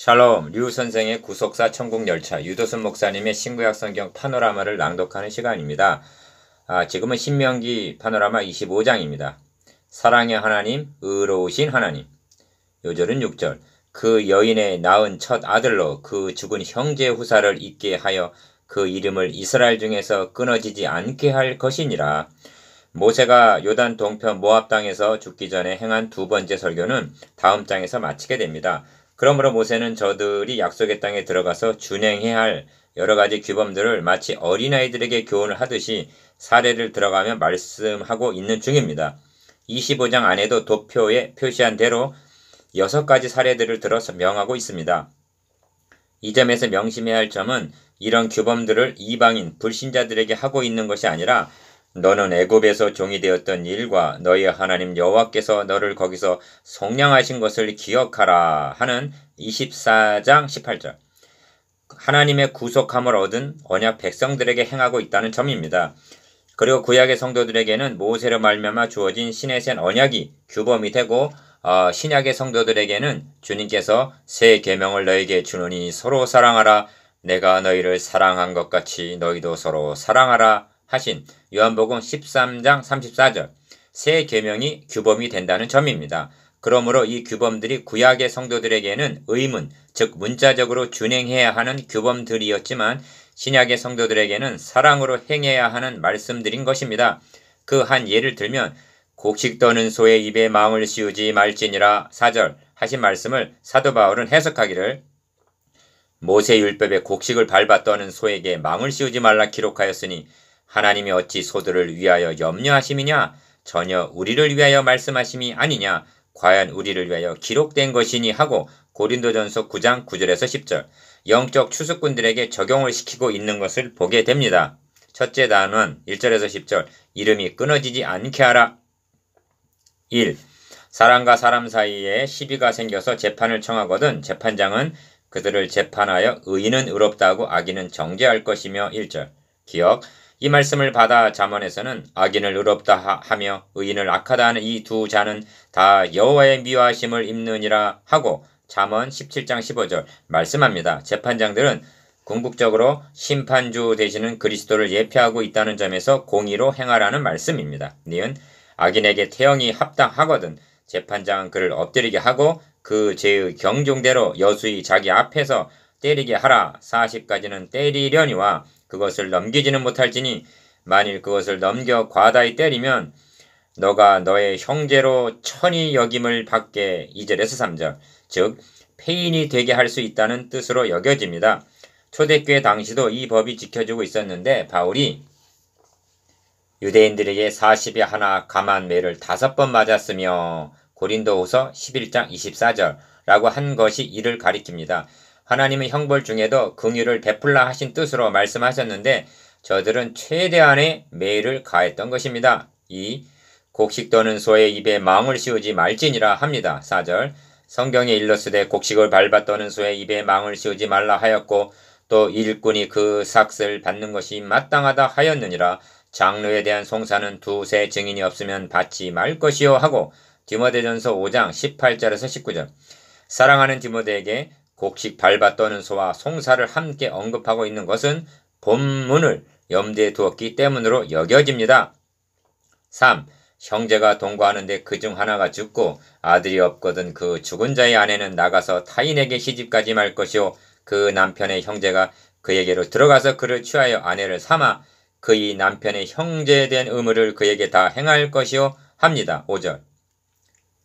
샬롬, 류 선생의 구속사 천국열차, 유도순 목사님의 신구약 성경 파노라마를 낭독하는 시간입니다. 지금은 신명기 파노라마 25장입니다. 사랑의 하나님, 의로우신 하나님. 요절은 6절. 그 여인의 낳은 첫 아들로 그 죽은 형제 후사를 있게 하여 그 이름을 이스라엘 중에서 끊어지지 않게 할 것이니라. 모세가 요단 동편 모압 땅에서 죽기 전에 행한 두 번째 설교는 다음 장에서 마치게 됩니다. 그러므로 모세는 저들이 약속의 땅에 들어가서 준행해야 할 여러 가지 규범들을 마치 어린아이들에게 교훈을 하듯이 사례를 들어가며 말씀하고 있는 중입니다. 25장 안에도 도표에 표시한 대로 6가지 사례들을 들어서 명하고 있습니다. 이 점에서 명심해야 할 점은 이런 규범들을 이방인, 불신자들에게 하고 있는 것이 아니라 너는 애굽에서 종이 되었던 일과 너희 하나님 여호와께서 너를 거기서 속량하신 것을 기억하라 하는 24장 18절. 하나님의 구속함을 얻은 언약 백성들에게 행하고 있다는 점입니다. 그리고 구약의 성도들에게는 모세로 말미암아 주어진 신의 센 언약이 규범이 되고 신약의 성도들에게는 주님께서 새 계명을 너에게 주노니 서로 사랑하라. 내가 너희를 사랑한 것 같이 너희도 서로 사랑하라. 하신 요한복음 13장 34절 새 계명이 규범이 된다는 점입니다. 그러므로 이 규범들이 구약의 성도들에게는 의문, 즉 문자적으로 준행해야 하는 규범들이었지만 신약의 성도들에게는 사랑으로 행해야 하는 말씀들인 것입니다. 그 한 예를 들면 곡식 떠는 소의 입에 망을 씌우지 말지니라 4절 하신 말씀을 사도 바울은 해석하기를 모세 율법에 곡식을 밟아 떠는 소에게 망을 씌우지 말라 기록하였으니 하나님이 어찌 소들을 위하여 염려하심이냐? 전혀 우리를 위하여 말씀하심이 아니냐? 과연 우리를 위하여 기록된 것이니 하고 고린도전서 9장 9절에서 10절 영적 추수꾼들에게 적용을 시키고 있는 것을 보게 됩니다. 첫째 단원 1절에서 10절 이름이 끊어지지 않게 하라. 1. 사람과 사람 사이에 시비가 생겨서 재판을 청하거든 재판장은 그들을 재판하여 의인은 의롭다고 악인은 정죄할 것이며 1절 기억 이 말씀을 받아 잠언에서는 악인을 의롭다 하며 의인을 악하다 하는 이 두 자는 다 여호와의 미워하심을 입느니라 하고 잠언 17장 15절 말씀합니다. 재판장들은 궁극적으로 심판주 되시는 그리스도를 예표하고 있다는 점에서 공의로 행하라는 말씀입니다. 니은 악인에게 태형이 합당하거든 재판장은 그를 엎드리게 하고 그 죄의 경중대로 여수히 자기 앞에서 때리게 하라. 40까지는 때리려니와 그것을 넘기지는 못할지니 만일 그것을 넘겨 과다히 때리면 너가 너의 형제로 천히 여김을 받게 2절에서 3절 즉 폐인이 되게 할 수 있다는 뜻으로 여겨집니다. 초대교회 당시도 이 법이 지켜지고 있었는데 바울이 유대인들에게 40에 하나 감한 매를 5번 맞았으며 고린도후서 11장 24절라고 한 것이 이를 가리킵니다. 하나님은 형벌 중에도 긍휼을 베풀라 하신 뜻으로 말씀하셨는데 저들은 최대한의 매를 가했던 것입니다. 2. 곡식 떠는 소의 입에 망을 씌우지 말지니라 합니다. 4절 성경에 일렀으되 곡식을 밟아 떠는 소의 입에 망을 씌우지 말라 하였고 또 일꾼이 그 삭을 받는 것이 마땅하다 하였느니라. 장로에 대한 송사는 두세 증인이 없으면 받지 말 것이요 하고 디모데전서 5장 18절에서 19절 사랑하는 디모데에게 곡식 밟아 떠는 소와 송사를 함께 언급하고 있는 것은 본문을 염두에 두었기 때문으로 여겨집니다. 3. 형제가 동거하는데 그중 하나가 죽고 아들이 없거든 그 죽은 자의 아내는 나가서 타인에게 시집가지 말 것이요 그 남편의 형제가 그에게로 들어가서 그를 취하여 아내를 삼아 그의 남편의 형제에 대한 의무를 그에게 다 행할 것이요 합니다. 5절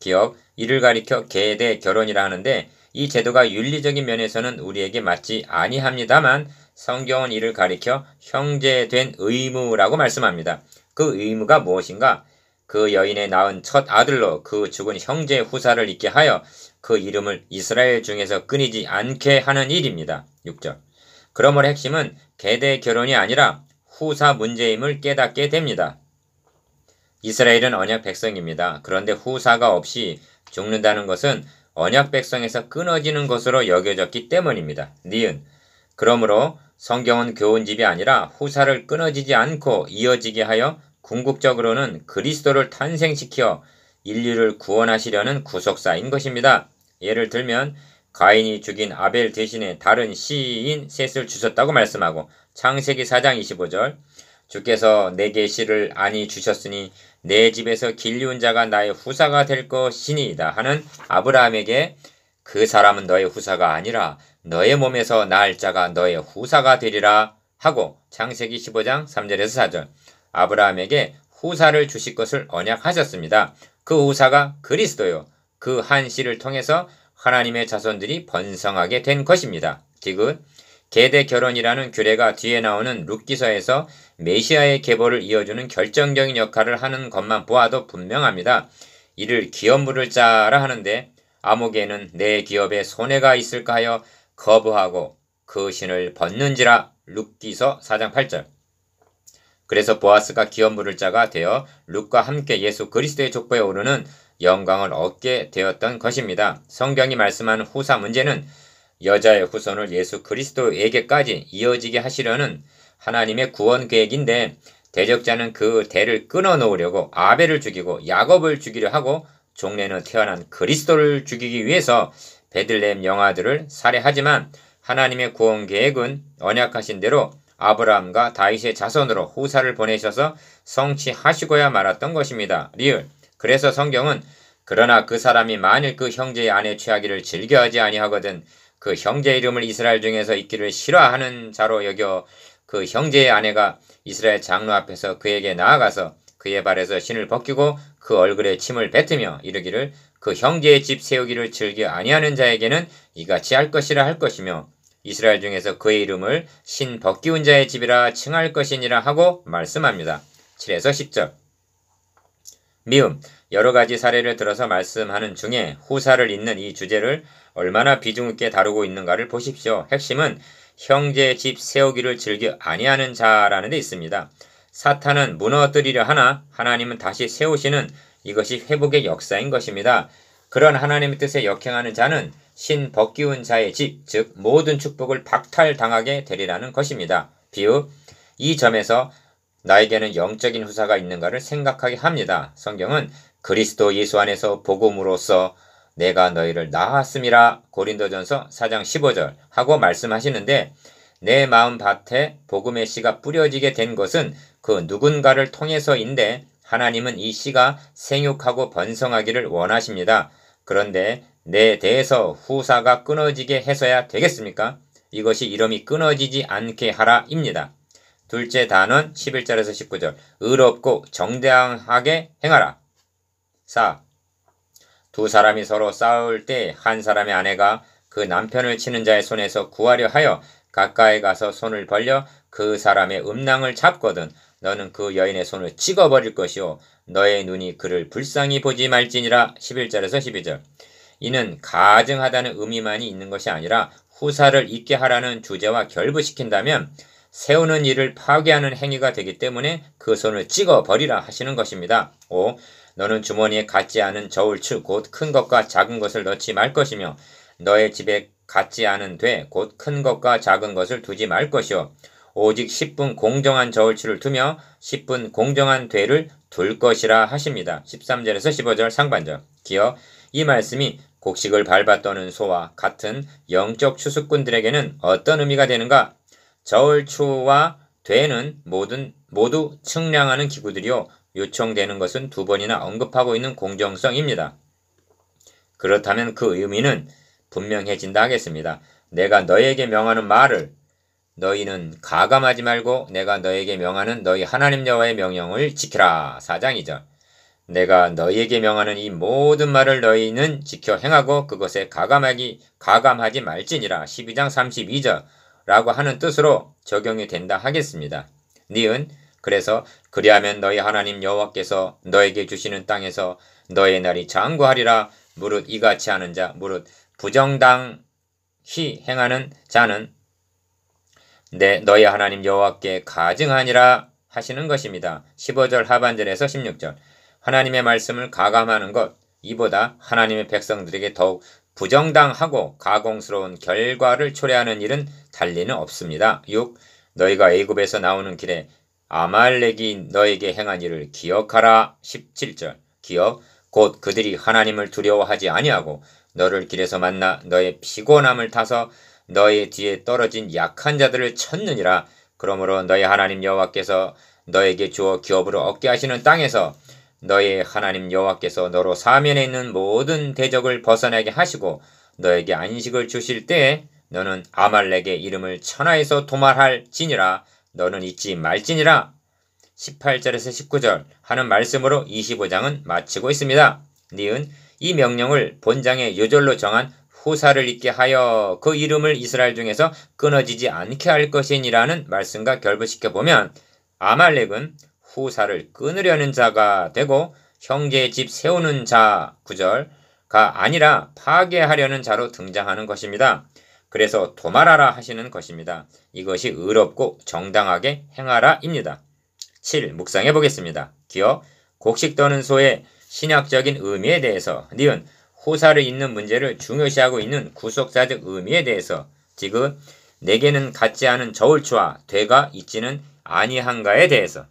기억 이를 가리켜 계대 결혼이라 하는데 이 제도가 윤리적인 면에서는 우리에게 맞지 아니합니다만 성경은 이를 가리켜 형제된 의무라고 말씀합니다. 그 의무가 무엇인가? 그 여인의 낳은 첫 아들로 그 죽은 형제 후사를 있게 하여 그 이름을 이스라엘 중에서 끊이지 않게 하는 일입니다. 6절 그러므로 핵심은 계대 결혼이 아니라 후사 문제임을 깨닫게 됩니다. 이스라엘은 언약 백성입니다. 그런데 후사가 없이 죽는다는 것은 언약 백성에서 끊어지는 것으로 여겨졌기 때문입니다. 니은 그러므로 성경은 교훈집이 아니라 후사를 끊어지지 않고 이어지게 하여 궁극적으로는 그리스도를 탄생시켜 인류를 구원하시려는 구속사인 것입니다. 예를 들면 가인이 죽인 아벨 대신에 다른 씨인 셋을 주셨다고 말씀하고 창세기 4장 25절 주께서 내게 씨를 아니 주셨으니 내 집에서 길리운 자가 나의 후사가 될 것이니이다 하는 아브라함에게 그 사람은 너의 후사가 아니라 너의 몸에서 낳을 자가 너의 후사가 되리라 하고 창세기 15장 3절에서 4절 아브라함에게 후사를 주실 것을 언약하셨습니다. 그 후사가 그리스도요. 그 한 씨를 통해서 하나님의 자손들이 번성하게 된 것입니다. 디귿 계대 결혼이라는 규례가 뒤에 나오는 룻기서에서 메시아의 계보를 이어주는 결정적인 역할을 하는 것만 보아도 분명합니다. 이를 기업 물을 자라 하는데 아모개는 내 기업에 손해가 있을까 하여 거부하고 그 신을 벗는지라 룻기서 4장 8절 그래서 보아스가 기업 물을 자가 되어 룻과 함께 예수 그리스도의 족보에 오르는 영광을 얻게 되었던 것입니다. 성경이 말씀하는 후사 문제는 여자의 후손을 예수 그리스도에게까지 이어지게 하시려는 하나님의 구원 계획인데 대적자는 그 대를 끊어놓으려고 아벨을 죽이고 야곱을 죽이려 하고 종래는 태어난 그리스도를 죽이기 위해서 베들레헴 영아들을 살해하지만 하나님의 구원 계획은 언약하신 대로 아브라함과 다윗의 자손으로 후사를 보내셔서 성취하시고야 말았던 것입니다. 리을 그래서 성경은 그러나 그 사람이 만일 그 형제의 아내 취하기를 즐겨하지 아니하거든 그 형제 이름을 이스라엘 중에서 있기를 싫어하는 자로 여겨 그 형제의 아내가 이스라엘 장로 앞에서 그에게 나아가서 그의 발에서 신을 벗기고 그 얼굴에 침을 뱉으며 이르기를 그 형제의 집 세우기를 즐겨 아니하는 자에게는 이같이 할 것이라 할 것이며 이스라엘 중에서 그의 이름을 신 벗기운 자의 집이라 칭할 것이니라 하고 말씀합니다. 7에서 10절 미음 여러 가지 사례를 들어서 말씀하는 중에 후사를 잇는 이 주제를 얼마나 비중 있게 다루고 있는가를 보십시오. 핵심은 형제의 집 세우기를 즐겨 아니하는 자라는 데 있습니다. 사탄은 무너뜨리려 하나 하나님은 다시 세우시는 이것이 회복의 역사인 것입니다. 그런 하나님의 뜻에 역행하는 자는 신 벗기운 자의 집, 즉 모든 축복을 박탈당하게 되리라는 것입니다. 비읍 이 점에서 나에게는 영적인 후사가 있는가를 생각하게 합니다. 성경은 그리스도 예수 안에서 복음으로써 내가 너희를 낳았음이라 고린도전서 4장 15절 하고 말씀하시는데 내 마음 밭에 복음의 씨가 뿌려지게 된 것은 그 누군가를 통해서인데 하나님은 이 씨가 생육하고 번성하기를 원하십니다. 그런데 내 대에서 후사가 끊어지게 해서야 되겠습니까? 이것이 이름이 끊어지지 않게 하라입니다. 둘째 단원 11절에서 19절 의롭고 정당하게 행하라. 4. 두 사람이 서로 싸울 때 한 사람의 아내가 그 남편을 치는 자의 손에서 구하려 하여 가까이 가서 손을 벌려 그 사람의 음낭을 잡거든 너는 그 여인의 손을 찍어버릴 것이요 너의 눈이 그를 불쌍히 보지 말지니라. 11절에서 12절 이는 가증하다는 의미만이 있는 것이 아니라 후사를 잊게 하라는 주제와 결부시킨다면 세우는 일을 파괴하는 행위가 되기 때문에 그 손을 찍어버리라 하시는 것입니다. 5. 너는 주머니에 갖지 않은 저울추 곧 큰 것과 작은 것을 넣지 말 것이며 너의 집에 갖지 않은 돼 곧 큰 것과 작은 것을 두지 말 것이요 오직 10분 공정한 저울추를 두며 10분 공정한 되를 둘 것이라 하십니다. 13절에서 15절 상반절 기어 이 말씀이 곡식을 밟아 떠는 소와 같은 영적 추수꾼들에게는 어떤 의미가 되는가? 저울추와 되는 모두 측량하는 기구들이요 요청되는 것은 두 번이나 언급하고 있는 공정성입니다. 그렇다면 그 의미는 분명해진다 하겠습니다. 내가 너희에게 명하는 말을 너희는 가감하지 말고 내가 너희에게 명하는 너희 하나님 여호와의 명령을 지키라. 4장 2절 내가 너희에게 명하는 이 모든 말을 너희는 지켜 행하고 그것에 가감하지 말지니라. 12장 32절 라고 하는 뜻으로 적용이 된다 하겠습니다. 니은 그래서 그리하면 너희 하나님 여호와께서 너에게 주시는 땅에서 너의 날이 장구하리라. 무릇 이같이 하는 자 무릇 부정당히 행하는 자는 너희 하나님 여호와께 가증하니라 하시는 것입니다. 15절 하반절에서 16절 하나님의 말씀을 가감하는 것 이보다 하나님의 백성들에게 더욱 부정당하고 가공스러운 결과를 초래하는 일은 달리는 없습니다. 6. 너희가 애굽에서 나오는 길에 아말렉이 너에게 행한 일을 기억하라. 17절 기억 곧 그들이 하나님을 두려워하지 아니하고 너를 길에서 만나 너의 피곤함을 타서 너의 뒤에 떨어진 약한 자들을 쳤느니라. 그러므로 너의 하나님 여호와께서 너에게 주어 기업으로 얻게 하시는 땅에서 너의 하나님 여호와께서 너로 사면에 있는 모든 대적을 벗어나게 하시고 너에게 안식을 주실 때에 너는 아말렉의 이름을 천하에서 도말할지니라. 너는 잊지 말지니라. 18절에서 19절 하는 말씀으로 25장은 마치고 있습니다. 니은 이 명령을 본장의 요절로 정한 후사를 있게 하여 그 이름을 이스라엘 중에서 끊어지지 않게 할 것이니라는 말씀과 결부시켜 보면 아말렉은 후사를 끊으려는 자가 되고 형제의 집 세우는 자 9절가 아니라 파괴하려는 자로 등장하는 것입니다. 그래서 도말하라 하시는 것입니다. 이것이 의롭고 정당하게 행하라입니다. 7. 묵상해 보겠습니다. 기어 곡식 떠는 소의 신학적인 의미에 대해서 니은 후사를 잇는 문제를 중요시하고 있는 구속사적 의미에 대해서 지금 내게는 같지 않은 저울추와 되가 있지는 아니한가에 대해서